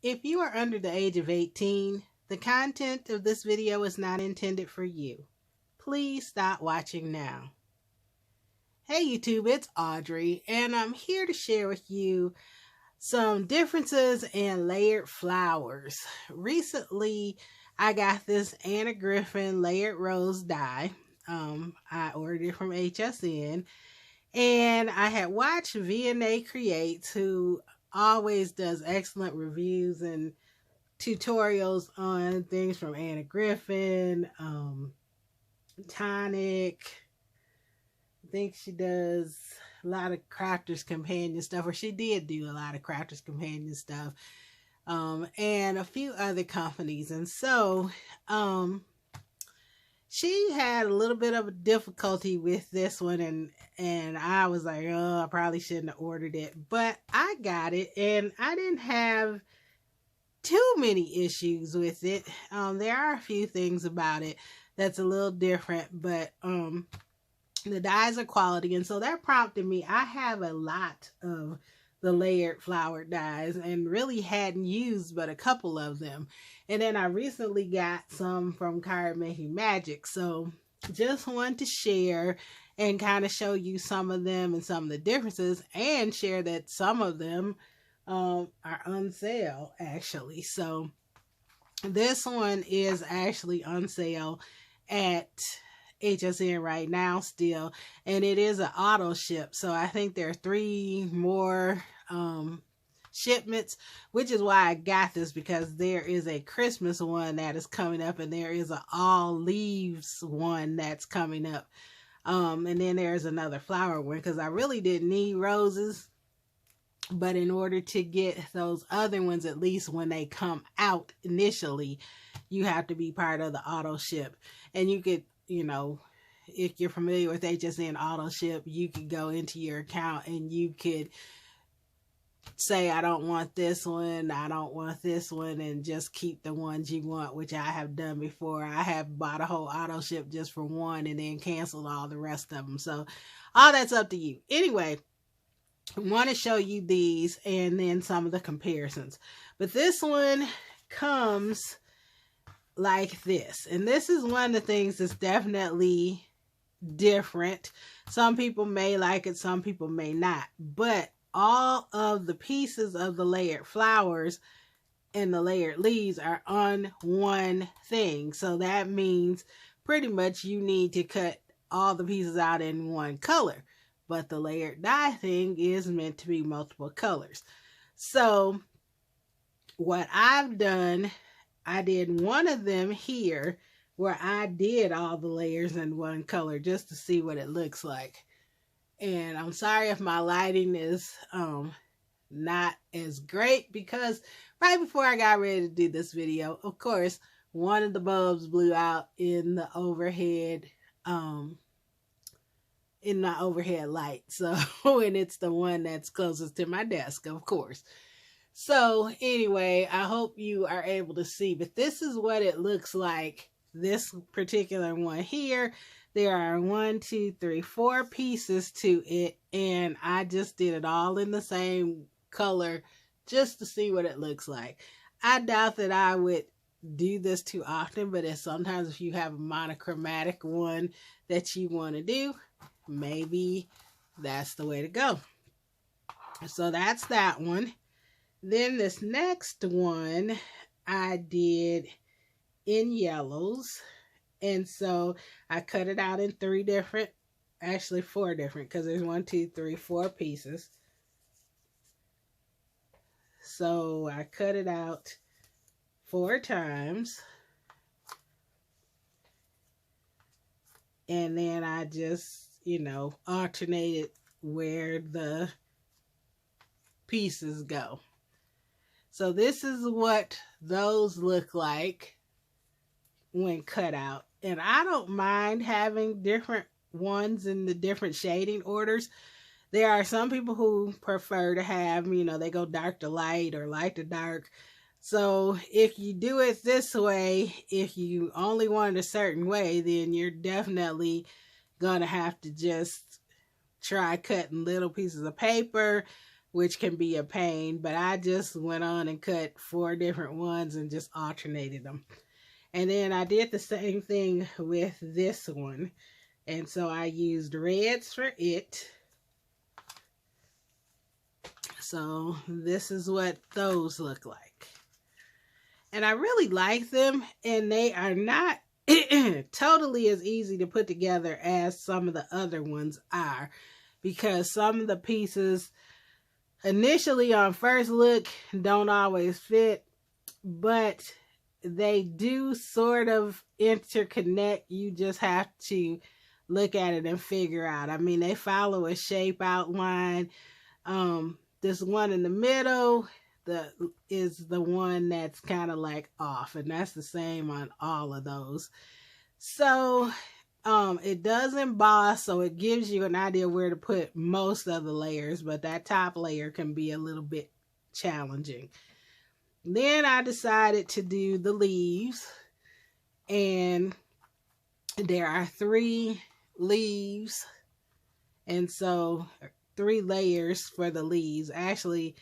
If you are under the age of 18, the content of this video is not intended for you. Please stop watching now. Hey YouTube, it's Audrey, and I'm here to share with you some differences in layered flowers. Recently, I got this Anna Griffin layered rose dye. I ordered it from HSN, and I had watched V&A Creates, who always does excellent reviews and tutorials on things from Anna Griffin, tonic. I think she does a lot of Crafter's Companion stuff, or she did do a lot of Crafter's Companion stuff, and a few other companies. And so she had a little bit of a difficulty with this one, and I was like, oh, I probably shouldn't have ordered it, but I got it, and I didn't have too many issues with it. There are a few things about it that's a little different, but the dyes are quality, and so that prompted me. I have a lot of the layered flower dyes and really hadn't used but a couple of them, and then I recently got some from Card Making Magic, so just wanted to share and kind of show you some of them and some of the differences, and share that some of them are on sale actually. So this one is actually on sale at HSN right now still, and it is an auto ship, so I think there are 3 more shipments, which is why I got this, because there is a Christmas one that is coming up, and there is an all leaves one that's coming up, and then there's another flower one, because I really didn't need roses, but in order to get those other ones, at least when they come out initially, you have to be part of the auto ship. And you could, you know, if you're familiar with HSN auto ship, you could go into your account and you could say, I don't want this one, I don't want this one, and just keep the ones you want, which I have done before. I have bought a whole auto ship just for one and then canceled all the rest of them. So all that's up to you. Anyway, I want to show you these and then some of the comparisons. But this one comes like this, and this is one of the things that's definitely different. Some people may like it, some people may not, but all of the pieces of the layered flowers and the layered leaves are on one thing. So that means pretty much you need to cut all the pieces out in one color. But the layered dye thing is meant to be multiple colors. So what I've done, I did one of them here where I did all the layers in one color just to see what it looks like. And I'm sorry if my lighting is not as great, because right before I got ready to do this video, of course, one of the bulbs blew out in the overhead in my overhead light. So, and it's the one that's closest to my desk, of course. So anyway, I hope you are able to see, but this is what it looks like. This particular one here, there are 1, 2, 3, 4 pieces to it, and I just did it all in the same color just to see what it looks like. I doubt that I would do this too often, but it's sometimes if you have a monochromatic one that you want to do, maybe that's the way to go. So that's that one. Then this next one I did in yellows, and so I cut it out in 3 different, actually 4 different, because there's 1, 2, 3, 4 pieces. So I cut it out 4 times, and then I just, you know, alternated where the pieces go. So this is what those look like when cut out. And I don't mind having different ones in the different shading orders. There are some people who prefer to have, you know, they go dark to light or light to dark. So if you do it this way, if you only want it a certain way, then you're definitely going to have to just try cutting little pieces of paper which can be a pain, but I just went on and cut 4 different ones and just alternated them. And then I did the same thing with this one. And so I used reds for it. So this is what those look like. And I really like them, and they are not totally as easy to put together as some of the other ones are, because some of the pieces initially on first look don't always fit, but they do sort of interconnect. You just have to look at it and figure out. I mean, they follow a shape outline. This one in the middle is the one that's kind of like off, and that's the same on all of those. So it does emboss, so it gives you an idea where to put most of the layers, but that top layer can be a little bit challenging. Then I decided to do the leaves, and there are 3 leaves, and so 3 layers for the leaves. Actually,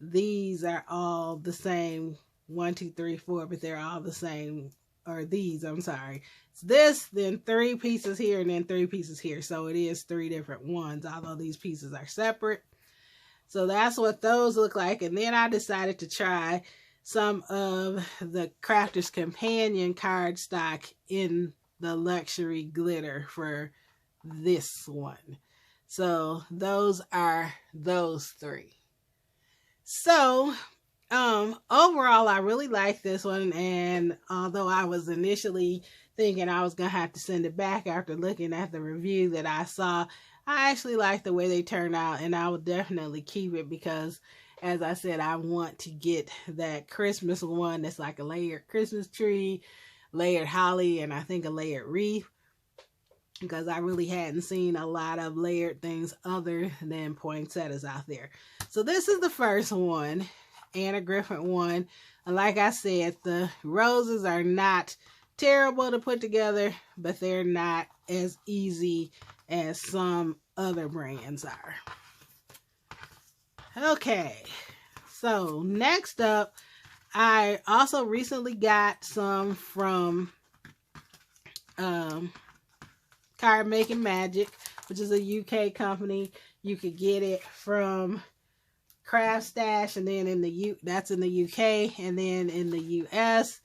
these are all the same, 1, 2, 3, 4, but they're all the same, or these, I'm sorry. It's this, then 3 pieces here, and then 3 pieces here. So it is 3 different ones, although these pieces are separate. So that's what those look like. And then I decided to try some of the Crafter's Companion cardstock in the luxury glitter for this one. So those are those 3. So overall, I really like this one, and although I was initially thinking I was gonna have to send it back after looking at the review that I saw, I actually like the way they turned out, and I will definitely keep it because, as I said, I want to get that Christmas one that's like a layered Christmas tree, layered holly, and I think a layered wreath, because I really hadn't seen a lot of layered things other than poinsettias out there. So this is the first one, Anna Griffin one. And like I said, the roses are not terrible to put together, but they're not as easy as some other brands are. Okay, so next up, I also recently got some from Card Making Magic, which is a UK company. You could get it from Craft Stash, and then that's in the UK, and then in the US,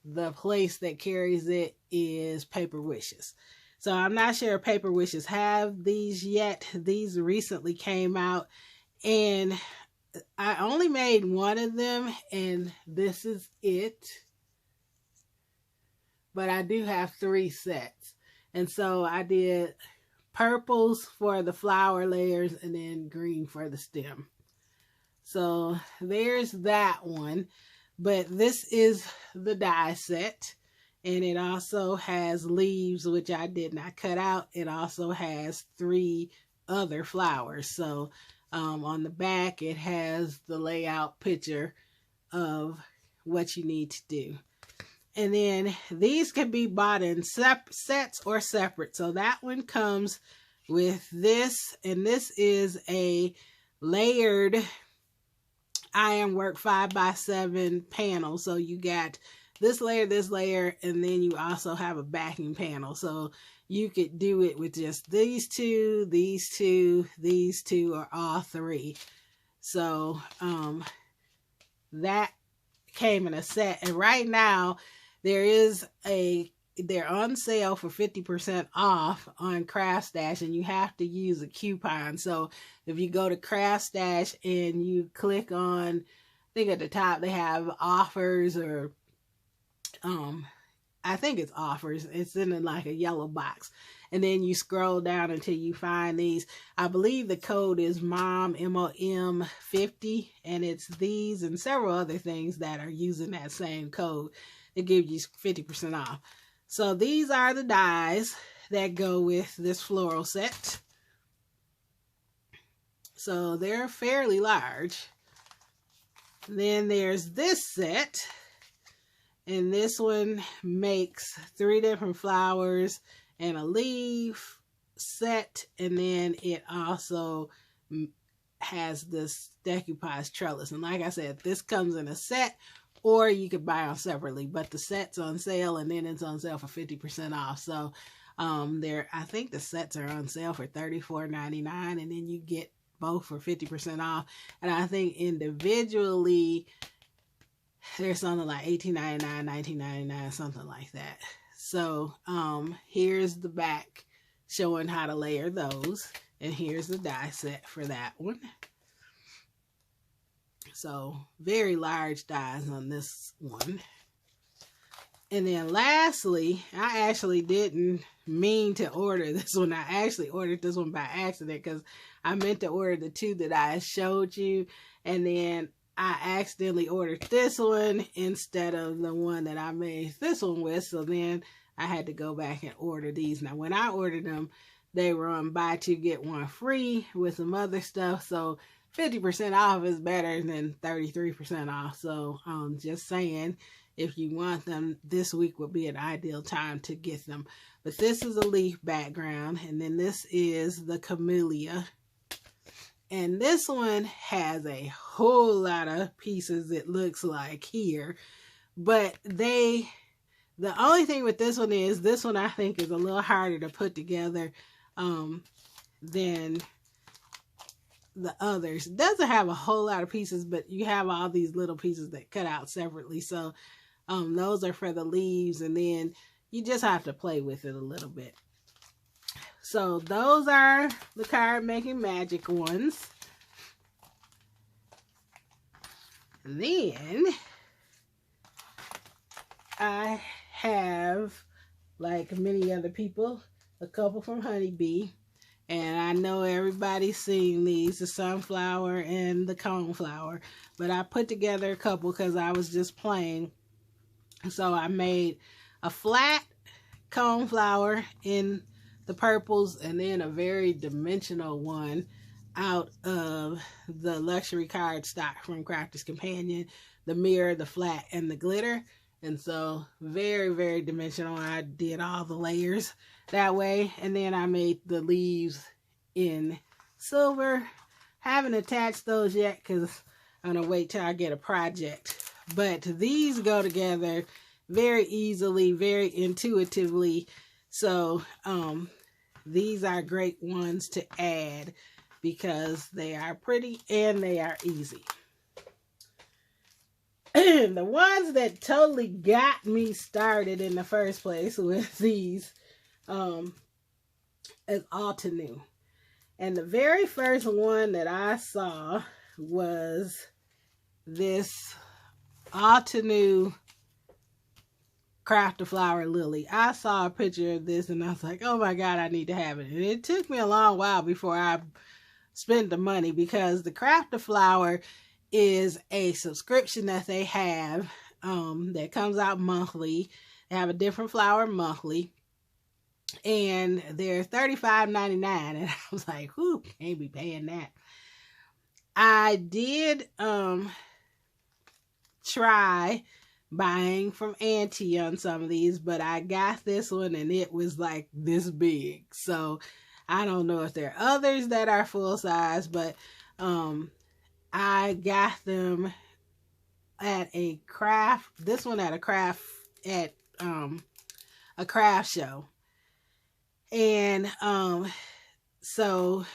the place that carries it is Paper Wishes. So I'm not sure if Paper Wishes have these yet. These recently came out, and I only made one of them, and this is it. But I do have 3 sets. And so I did purples for the flower layers and then green for the stem. So there's that one. But this is the die set. And it also has leaves, which I did not cut out. It also has 3 other flowers. So on the back, it has the layout picture of what you need to do. And then these can be bought in sets or separate. So that one comes with this, and this is a layered ironwork 5x7 panel. So you got this layer, and then you also have a backing panel. So you could do it with just these 2, these 2, these 2, or all 3. So that came in a set, and right now they're on sale for 50% off on Craft Stash, and you have to use a coupon. So if you go to Craft Stash and you click on, I think at the top they have offers, or I think it's offers. It's in like a yellow box, and then you scroll down until you find these. I believe the code is MOM, MOM 50, and it's these and several other things that are using that same code. It gives you 50% off. So these are the dies that go with this floral set. So they're fairly large. Then there's this set. And this one makes 3 different flowers and a leaf set. And then it also has this decoupage trellis. And like I said, this comes in a set, or you could buy them separately, but the set's on sale, and then it's on sale for 50% off. So I think the sets are on sale for $34.99, and then you get both for 50% off. And I think individually there's something like $18.99, $19.99, something like that. So here's the back showing how to layer those, and here's the die set for that one. So very large dies on this one. And then lastly, I actually didn't mean to order this one. I actually ordered this one by accident, because I meant to order the two that I showed you, and then I accidentally ordered this one instead of the one that I made this one with. So then I had to go back and order these. Now when I ordered them, they were on buy two get one free with some other stuff. So 50% off is better than 33% off. So just saying, if you want them, this week would be an ideal time to get them. But this is a leaf background, and then this is the camellia. And this one has a whole lot of pieces, it looks like here. But the only thing with this one is, this one I think is a little harder to put together than the others. It doesn't have a whole lot of pieces, but you have all these little pieces that cut out separately. So those are for the leaves, and then you just have to play with it a little bit. So those are the card making magic ones. And then I have, like many other people, a couple from Honeybee. And I know everybody's seen these, the sunflower and the coneflower. But I put together a couple because I was just playing. So I made a flat coneflower in the purples, and then a very dimensional one out of the luxury card stock from Crafter's Companion, the mirror, the flat, and the glitter. And so very, very dimensional. I did all the layers that way. And then I made the leaves in silver. Haven't attached those yet because I'm going to wait till I get a project. But these go together very easily, very intuitively. So these are great ones to add because they are pretty and they are easy. The ones that totally got me started in the first place with these is Altenew. And the very first one that I saw was this Altenew Craft a Flower Lily. I saw a picture of this and I was like, oh my God, I need to have it. And it took me a long while before I spent the money, because the Craft a Flower is a subscription that they have that comes out monthly. They have a different flower monthly, and they're $35.99, and I was like, whoo, can't be paying that. I did try buying from Auntie on some of these, but I got this one and it was like this big. So I don't know if there are others that are full size, but I got them at a craft, this one at a craft show. And so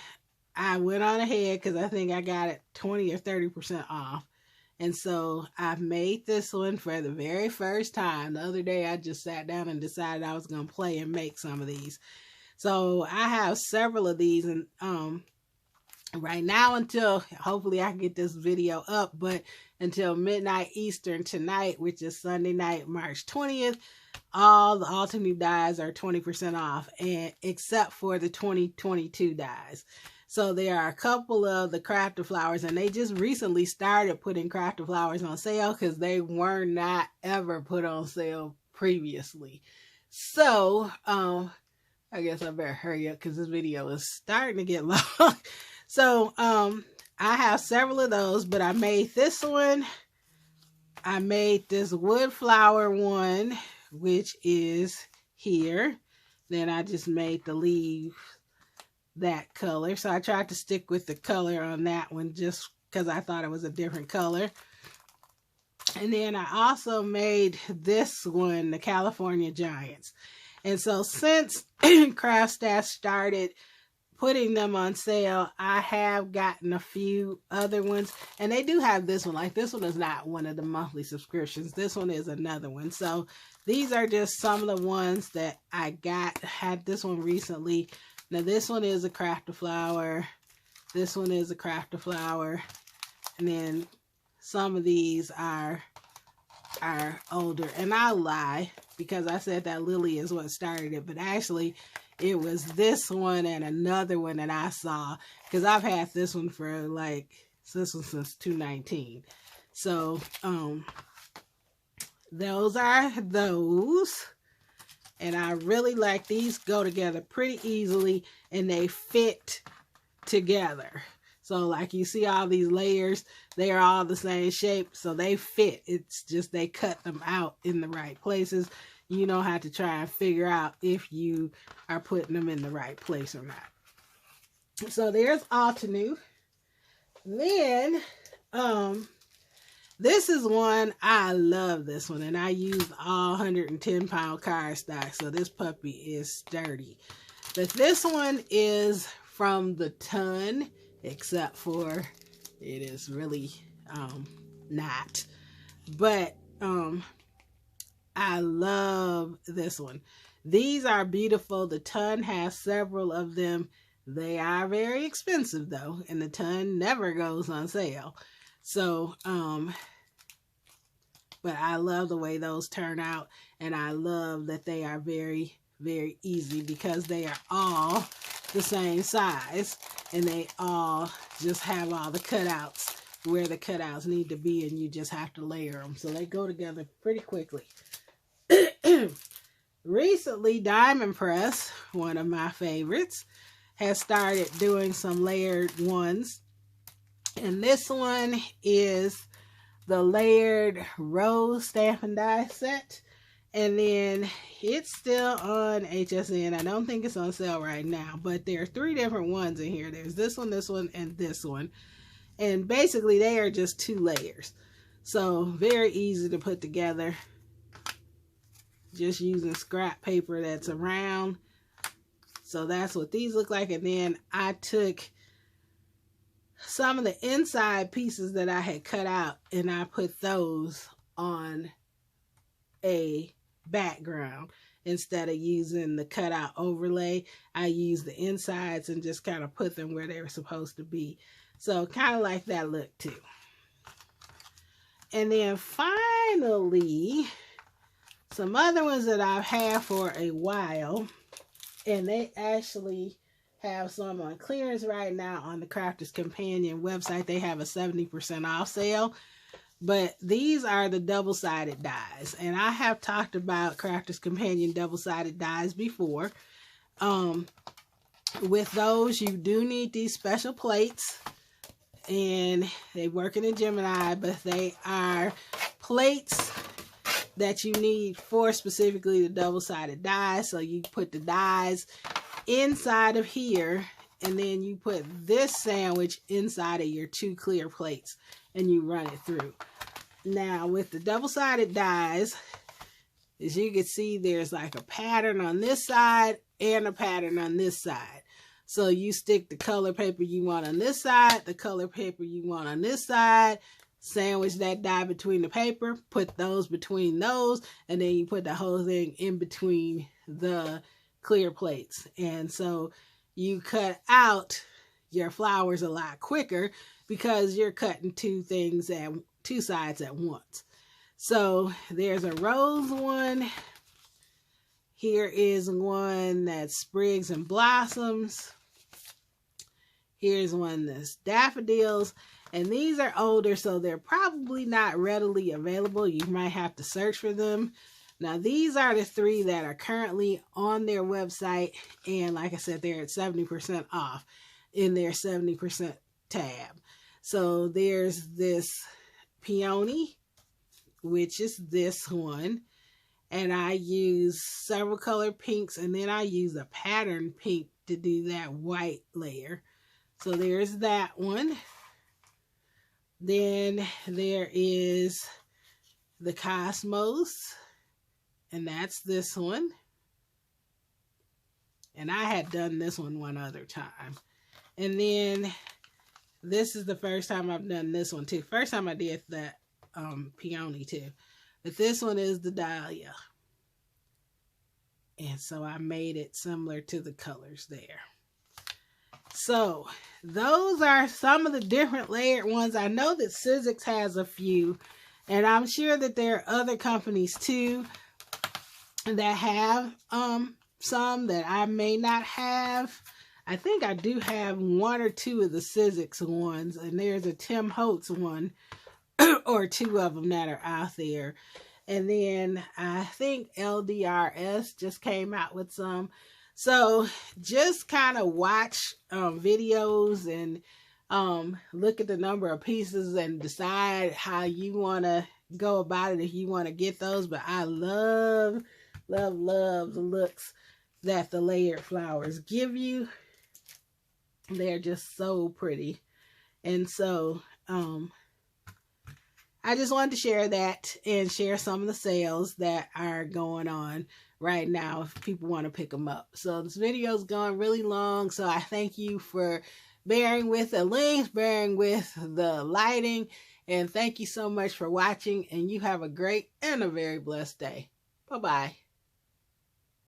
I went on ahead because I think I got it 20 or 30% off. And so I made this one for the very first time. The other day I just sat down and decided I was going to play and make some of these. So I have several of these, and right now, until hopefully I can get this video up, but until midnight Eastern tonight, which is Sunday night, March 20th, all the Altenew dies are 20% off, and except for the 2022 dies. So there are a couple of the Crafter Flowers, and they just recently started putting Crafter Flowers on sale because they were not ever put on sale previously. So I guess I better hurry up because this video is starting to get long. So I have several of those, but I made this one. I made this wood flower one, which is here. Then I just made the leaf that color. So I tried to stick with the color on that one just because I thought it was a different color. And then I also made this one, the California Giants. And so since Craft Stash started putting them on sale, I have gotten a few other ones, and they do have this one. Like, this one is not one of the monthly subscriptions. This one is another one. So these are just some of the ones that I got. I had this one recently. Now this one is a Craft a Flower. This one is a Craft a Flower. And then some of these are older. And I lie because I said that Lily is what started it, but actually it was this one and another one that I saw, because I've had this one for like, this one since 2019. So those are those, and I really like these. Go together pretty easily and they fit together. So like you see all these layers, they are all the same shape, so they fit. It's just they cut them out in the right places. You don't have to try and figure out if you are putting them in the right place or not. So there's Altenew. Then this is one, I love this one, and I use all 110-pound cardstock, so this puppy is sturdy. But this one is from the ton, except for it is really not. But I love this one. These are beautiful. The ton has several of them. They are very expensive though, and the ton never goes on sale. So but I love the way those turn out, and I love that they are very, very easy because they are all the same size, and they all just have all the cutouts where the cutouts need to be, and you just have to layer them. So they go together pretty quickly. Recently, Diamond Press, one of my favorites, has started doing some layered ones. And this one is the layered rose stamp and die set. And then it's still on HSN. I don't think it's on sale right now, but there are 3 different ones in here. There's this one, and this one. And basically they are just 2 layers. So very easy to put together. Just using scrap paper that's around. So that's what these look like. And then I took some of the inside pieces that I had cut out, and I put those on a background. Instead of using the cutout overlay, I used the insides and just kind of put them where they were supposed to be. So kind of like that look too. And then finally, some other ones that I've had for a while, and they actually have some on clearance right now on the Crafter's Companion website. They have a 70% off sale. But these are the double-sided dies. And I have talked about Crafter's Companion double-sided dies before. With those, you do need these special plates. And they work in a Gemini, but they are plates that you need for specifically the double-sided dies. So you put the dies inside of here, and then you put this sandwich inside of your 2 clear plates, and you run it through. Now with the double-sided dies, as you can see, there's like a pattern on this side and a pattern on this side. So you stick the color paper you want on this side, the color paper you want on this side, sandwich that die between the paper, put those between those, and then you put the whole thing in between the clear plates. And so you cut out your flowers a lot quicker because you're cutting 2 sides at once. So there's a rose one. Here is one that's sprigs and blossoms. Here's one that's daffodils. And these are older, so they're probably not readily available. You might have to search for them. Now, these are the 3 that are currently on their website. And like I said, they're at 70% off in their 70% tab. So there's this peony, which is this one. And I use several color pinks, and then I use a pattern pink to do that white layer. So there's that one. Then there is the Cosmos, and that's this one. And I had done this one other time. And then this is the first time I've done this one too. First time I did that peony too. But this one is the Dahlia. And so I made it similar to the colors there. So those are some of the different layered ones. I know that Sizzix has a few. And I'm sure that there are other companies too that have some that I may not have. I think I do have one or two of the Sizzix ones, and there's a Tim Holtz one or two of them that are out there. And then I think LDRS just came out with some. So just kind of watch videos and look at the number of pieces and decide how you want to go about it if you want to get those. But I love the looks that the layered flowers give you. They're just so pretty. And so I just wanted to share that and share some of the sales that are going on right now if people want to pick them up. So this video is going really long, so I thank you for bearing with the links, bearing with the lighting, and thank you so much for watching, and you have a great and a very blessed day. Bye-bye.